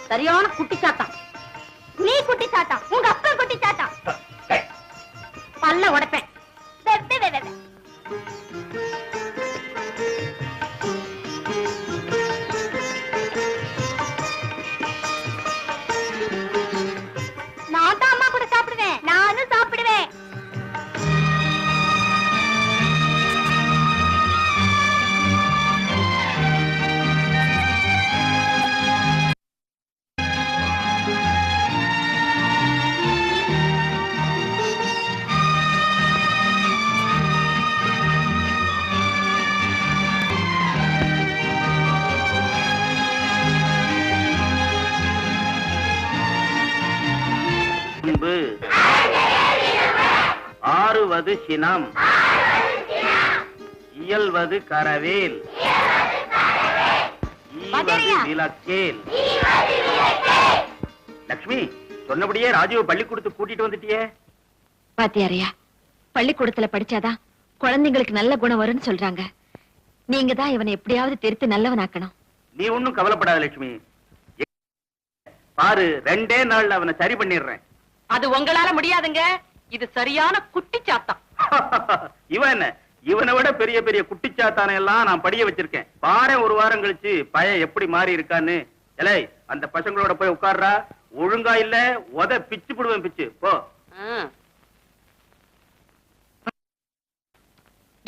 சரியான குட்டி சாத்தான். நீ குட்டி சாத்தான், உங்க அப்பா குட்டி சாத்தான். பல்ல உடைப்பேன். நான் தான் அம்மா கூட சாப்பிடுவேன். நானும் சாப்பிடுவேன். ஆறுவது சினம், இயல்வது கரவேல், ஈவது விளக்கேல். லட்சுமி, சொன்னபடியே ராஜுவை பள்ளிக்கூடத்துக்கு கூட்டிட்டு வந்துட்டியே. பாத்தியாரையா, பள்ளிக்கூடத்துல படிச்சாதான் குழந்தைங்களுக்கு நல்ல குணம் வரும்னு சொல்றாங்க. நீங்க தான் இவனை எப்படியாவது திருத்தி நல்லவனாக்கணும். நீ ஒண்ணும் கவலைப்படாத லட்சுமி. பாரு, 2 நாள்ல அவனை சரி பண்ணிடுறேன். அது உங்களால முடியாதுங்க. இது சரியான குட்டி சாத்தான். இவன் என்ன, இவனை விட பெரிய பெரிய குட்டிச்சாத்தானை எல்லாம் நான் படிய வச்சிருக்கேன். பாரு, ஒரு வாரம் கழிச்சு பையன் எப்படி மாறி இருக்கான்னு. எலை, அந்த பசங்களோட போய் உட்கார்றா. ஒழுங்கா இல்ல உத பிச்சு புடுவேன். பிச்சு போ.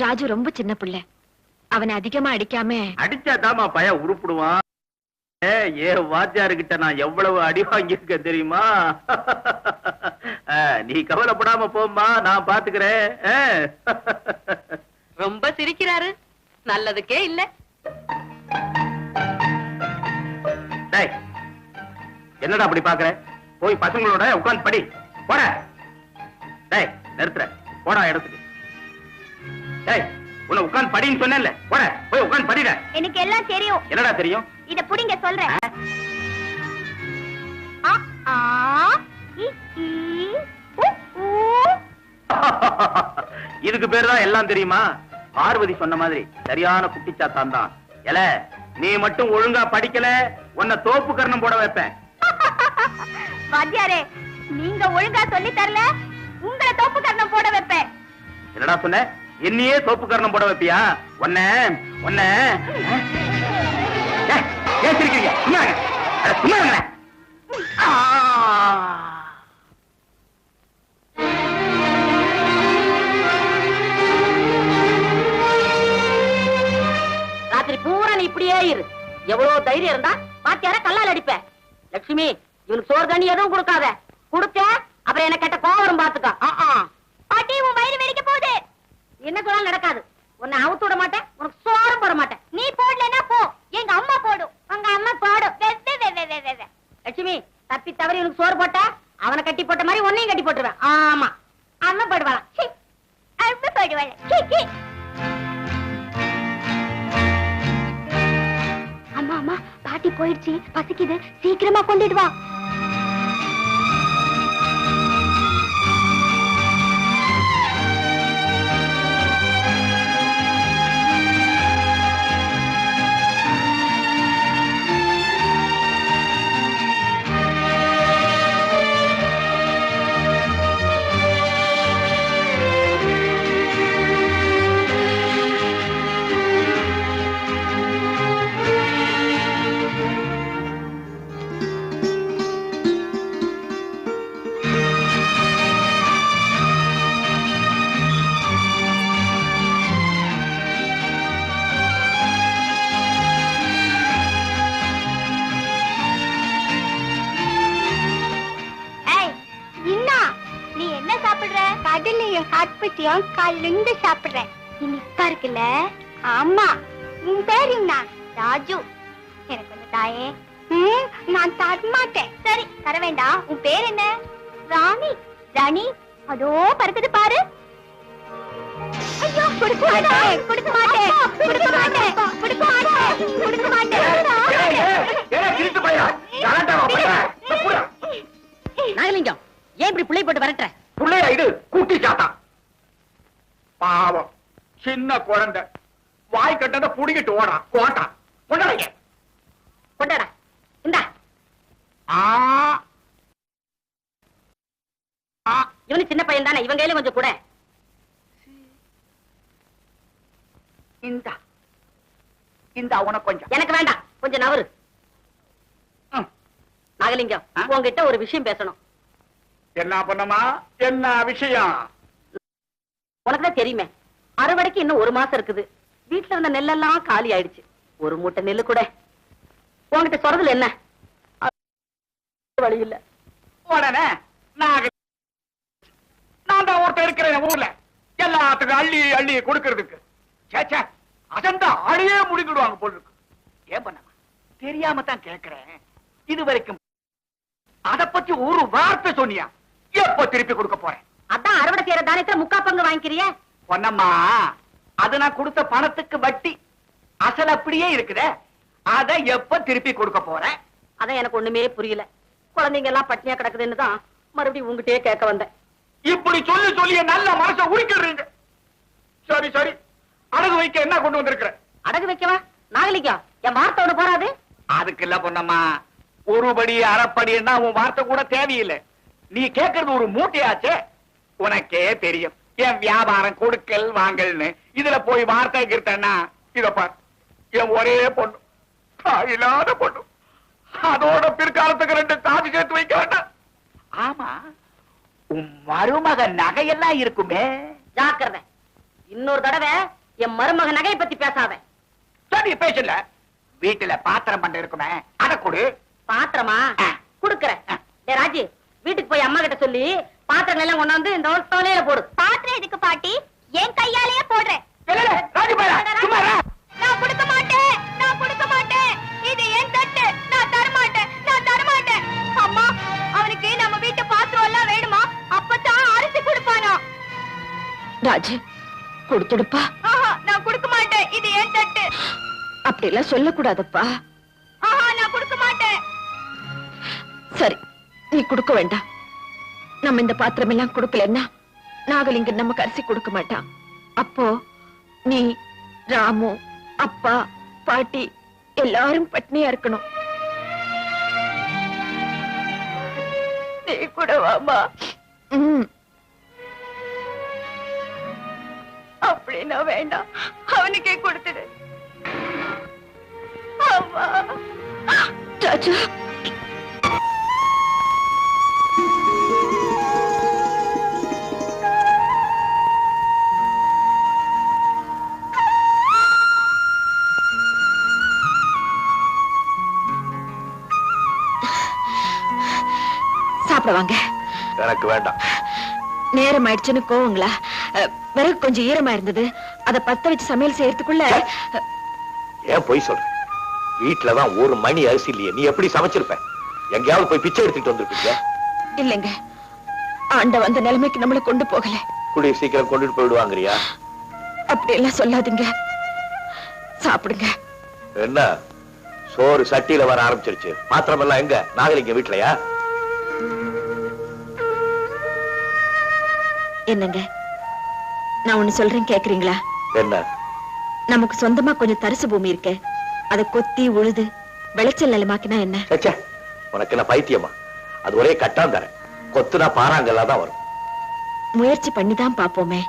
ராஜு ரொம்ப சின்ன பிள்ளை, அவனை அதிகமா அடிக்காம. அடிச்சாதாமா பையன் உருப்பிடுவான். ஏ வாத்தியாருகிட்ட நான் எவ்வளவு அடி வாங்கியிருக்கேன் தெரியுமா? நீ கவலைப்படாம போம்மா, நான் பாத்துக்கிறேன். ரொம்ப சிரிக்கிறாரு. நல்லதுக்கே இல்ல. என்னடா அப்படி பாக்குற? போய் பசங்களோட உட்கார்ந்து படி. போட. நிறுத்துற. போடா இடத்துக்கு. உன்னை உட்கார்ந்து படின்னு சொன்னேன்ல. போட, போய் உட்கார்ந்து படிட. எனக்கு எல்லாம் தெரியும். என்னடா தெரியும்? இத புடிங்க சொல்றேன். இதுக்கு பேரு தான் எல்லாம் தெரியுமா? பார்வதி சொன்ன மாதிரி சரியான குட்டிச்சாத்தான் தான். எல, நீ மட்டும் ஒழுங்கா படிக்கல, உன்னை தோப்பு கர்ணம் போட வைப்பேன். வாத்தியாரே, நீங்க ஒழுங்கா சொல்லி தரல, உங்களை தோப்பு கர்ணம் போட வைப்பேன். என்னடா சொன்ன? என்னையே தோப்பு கர்ணம் போட வைப்பியா? உன்ன உன்ன ஏசிருக்கீங்க. சும்மா சும்மா. ராத்திரி பூரா நீ இப்படியே இரு. எவ்வளவு தைரியம் இருந்தா பாத்தியார கல்லால் அடிப்ப. லட்சுமி, இவனுக்கு சோறு தண்ணி எதுவும் கொடுக்காத. கொடுத்த அப்புறம் என்ன கெட்ட கோவம் வரும் பாத்துக்க. பாட்டி, உன் வயிறு வெடிக்க போகுது. என்ன சொன்னாலும் நடக்காது. உன்னை அவுத்து விட மாட்டேன், உனக்கு சோறும் போட மாட்டேன். நீ போடலன்னா போ, எங்க அம்மா போடும். உங்க அம்மா போடும். லட்சுமி, தப்பி தவறி உனக்கு சோறு போட்ட அவனை கட்டி போட்ட மாதிரி உன்னையும் கட்டி போட்டுருவேன். ஆமா, அம்மா போடுவாளா? அம்மா போடுவாள். அம்மா அம்மா, பாட்டி போயிடுச்சு, பசிக்குது, சீக்கிரமா கொண்டுட்டு வா. காலிலிருந்து சாப்பிடுறேன். இனிப்பா இருக்குல்ல? ஆமா. உன் பேர் என்ன? ராஜு. எனக்கு கொஞ்சம் தாயே. நான் தர மாட்டேன். சரி, தர வேண்டாம். உன் பேர் என்ன? ராணி. ராணி, அதோ பறக்குது பாரு. ஐயோ, கொடுக்க மாட்டேன், கொடுக்க மாட்டேன், கொடுக்க மாட்டேன், கொடுக்க மாட்டேன், கொடுக்க மாட்டேன். நாகலிங்கம், ஏன் இப்படி புள்ளை போட்டு வரட்டுற? புள்ளையா இது? கூட்டி சாத்தான். பாவம், சின்ன குழந்தை வாய் கட்டத புடிக்கிட்டு ஓடா கோட்டா. கொண்டாடா, கொண்டாடா. இந்தா, ஆ ஆ இவனு சின்ன பையன் தானே, இவன் கையில கொஞ்சம் கூட. இந்த இந்த உனக்கு கொஞ்சம். எனக்கு வேண்டாம், கொஞ்சம் நவரு. ம். நாகலிங்கம், ஆ? உங்ககிட்ட ஒரு விஷயம் பேசணும். என்ன பண்ணமா? என்ன விஷயம்? உனக்கு தான் தெரியுமே, அறுவடைக்கு இன்னும் 1 மாசம் இருக்குது. வீட்டுல இருந்த நெல்லெல்லாம் காலி ஆயிடுச்சு. ஒரு மூட்டை நெல்லு கூட உன்கிட்ட சொல்றதுல என்ன வழி இல்ல. உடனே நான் தான் ஒருத்தர் இருக்கிறேன் ஊர்ல, எல்லாத்துக்கும் அள்ளி அள்ளி கொடுக்கறதுக்கு. சேச்சா, அசந்தா ஆளையே முடிக்கிடுவாங்க போல இருக்கு. ஏன் பண்ணமா? தெரியாம தான் கேட்கிறேன். இது வரைக்கும் அத பத்தி ஒரு வார்த்தை சொன்னியா? எப்ப திருப்பி கொடுக்க போறேன்? அதான் அறுவடை செய்யற தானியத்துல 3/4 பங்கு வாங்கிக்கிறிய. பொன்னம்மா, அது நான் கொடுத்த பணத்துக்கு வட்டி. அசல் அப்படியே இருக்குதே, அத எப்ப திருப்பி கொடுக்க போறேன்? அதான் எனக்கு ஒண்ணுமே புரியல. குழந்தைங்க எல்லாம் பட்டினியா கிடக்குதுன்னு தான் மறுபடியும் உங்ககிட்டயே கேட்க வந்தேன். இப்படி சொல்லி சொல்லிய நல்ல மனசை உரிக்கிறீங்க. சரி சரி, அடகு வைக்க என்ன கொண்டு வந்திருக்கிற? அடகு வைக்கவா? நாகலிங்கம், என் வார்த்தை ஒண்ணு போறாது. அதுக்கு இல்ல பொன்னம்மா, ஒரு படி அரைப்படின்னா உன் வார்த்தை கூட தேவையில்லை. நீ கேட்கறது ஒரு மூட்டையாச்சே. உனக்கே தெரியும் என் வியாபாரம் கொடுக்கல் வாங்கல்னு. இதுல போய் வார்த்தை கிட்டனா, இத பார், என் ஒரே பொண்ணு, தாயில்லாத பொண்ணு, அதோட பிற்காலத்துக்கு 2 காசு சேர்த்து வைக்க வேண்டாம். ஆமா, உன் மருமக நகையெல்லாம் இருக்குமே. ஜாக்கிரதை, இன்னொரு தடவை என் மருமக நகையை பத்தி பேசாத. சரி, பேசல. வீட்டுல பாத்திரம் பண்ண இருக்குமே, அத கொடு. பாத்திரமா? குடுக்கறேன். டேய் ராஜி, வீட்டுக்கு போய் அம்மா கிட்ட சொல்லி பாத்திரங்கள் எல்லாம் கொண்டாந்து இந்த தோலையில போடு. பாத்திரம் எதுக்கு பாட்டி? என் கையாலேயே போடுறேன். இல்ல, இல்ல, ராஜி பாயா, சும்மா இரு. நான் கொடுக்க மாட்டேன், நான் கொடுக்க மாட்டேன். இது என் தட்டு, நான் தர மாட்டேன், நான் தர மாட்டேன். அம்மா, அவனுக்கு நம்ம வீட்டு பாத்திரம் எல்லாம் வேணுமா? அப்பதான் அரிசி கொடுப்பானா? ராஜு, கொடுத்துடுப்பா. ஆஹா, நான் கொடுக்க மாட்டேன். இது என் தட்டு. அப்படி எல்லாம் சொல்லக்கூடாதப்பா. ஆஹா, நான் கொடுக்க மாட்டேன். சரி, நீ கொடுக்க வேண்டாம். நம்ம இந்த பாத்திரம் எல்லாம் கொடுக்கலன்னா நாகலிங்கம் நமக்கு அரிசி கொடுக்க மாட்டான். அப்போ நீ, ராமு, அப்பா, பாட்டி எல்லாரும் பட்னியா இருக்கணும். நீ கூட வாமா. அப்படின்னா வேண்டாம், அவனுக்கே கொடுத்துடு. அம்மா. ராஜா, சாப்பிட வாங்க. எனக்கு வேண்டாம். நேரம் ஆயிடுச்சுன்னு கோவங்களா? விறகு கொஞ்சம் ஈரமா இருந்தது, அத பத்த வச்சு சமையல் செய்யறதுக்குள்ள. ஏன் போய் சொல்ற? வீட்டுலதான் ஒரு மணி அரிசி இல்லையே, நீ எப்படி சமைச்சிருப்ப? எங்கேயாவது போய் பிச்சை எடுத்துட்டு வந்திருப்பீங்க. இல்லைங்க, ஆண்ட வந்த நிலைமைக்கு நம்மள கொண்டு போகல. கூடிய சீக்கிரம் கொண்டுட்டு போயிடுவாங்கறியா? அப்படி எல்லாம் சொல்லாதீங்க, சாப்பிடுங்க. என்ன சோறு சட்டியில வர ஆரம்பிச்சிருச்சு? பாத்திரம் எல்லாம் எங்க? நாகலிங்க வீட்லயா? என்னங்க, நான் ஒண்ணு சொல்றேன், கேக்குறீங்களா? என்ன? நமக்கு சொந்தமா கொஞ்சம் தரிசு பூமி இருக்கு, அதை கொத்தி உழுது விளைச்சல் நிலமாக்கினா என்ன? சச்சா, உனக்கு என்ன பைத்தியமா? அது ஒரே கட்டான் தரேன், கொத்துனா பாறாங்கல்லா தான் வரும். முயற்சி பண்ணிதான் பாப்போமே.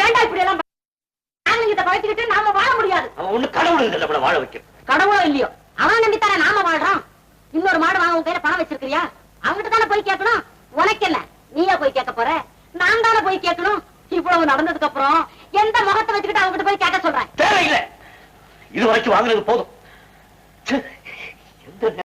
ஏண்டா இப்படி எல்லாம் நாங்க இதை பழச்சிக்கிட்டு நாம வாழ முடியாது. அவன் ஒண்ணு கடவுள் நம்மள வாழ வைக்க. கடவுளோ இல்லையோ அவன் நம்பித்தானே நாம வாழ்றோம். இன்னொரு மாடு வாங்க உன் கையில பணம் வச்சிருக்கியா? அவங்கிட்ட தானே போய் கேட்கணும். உனக்கு என்ன, நீயா போய் கேட்க போற? நான் தானே போய் கேட்கணும். இவ்வளவு நடந்ததுக்கு அப்புறம் எந்த முகத்தை வச்சுக்கிட்டு அவங்கிட்ட போய் கேட்க சொல்றேன்? தேவையில்லை, இது வரைக்கும் வாங்கினது போதும்.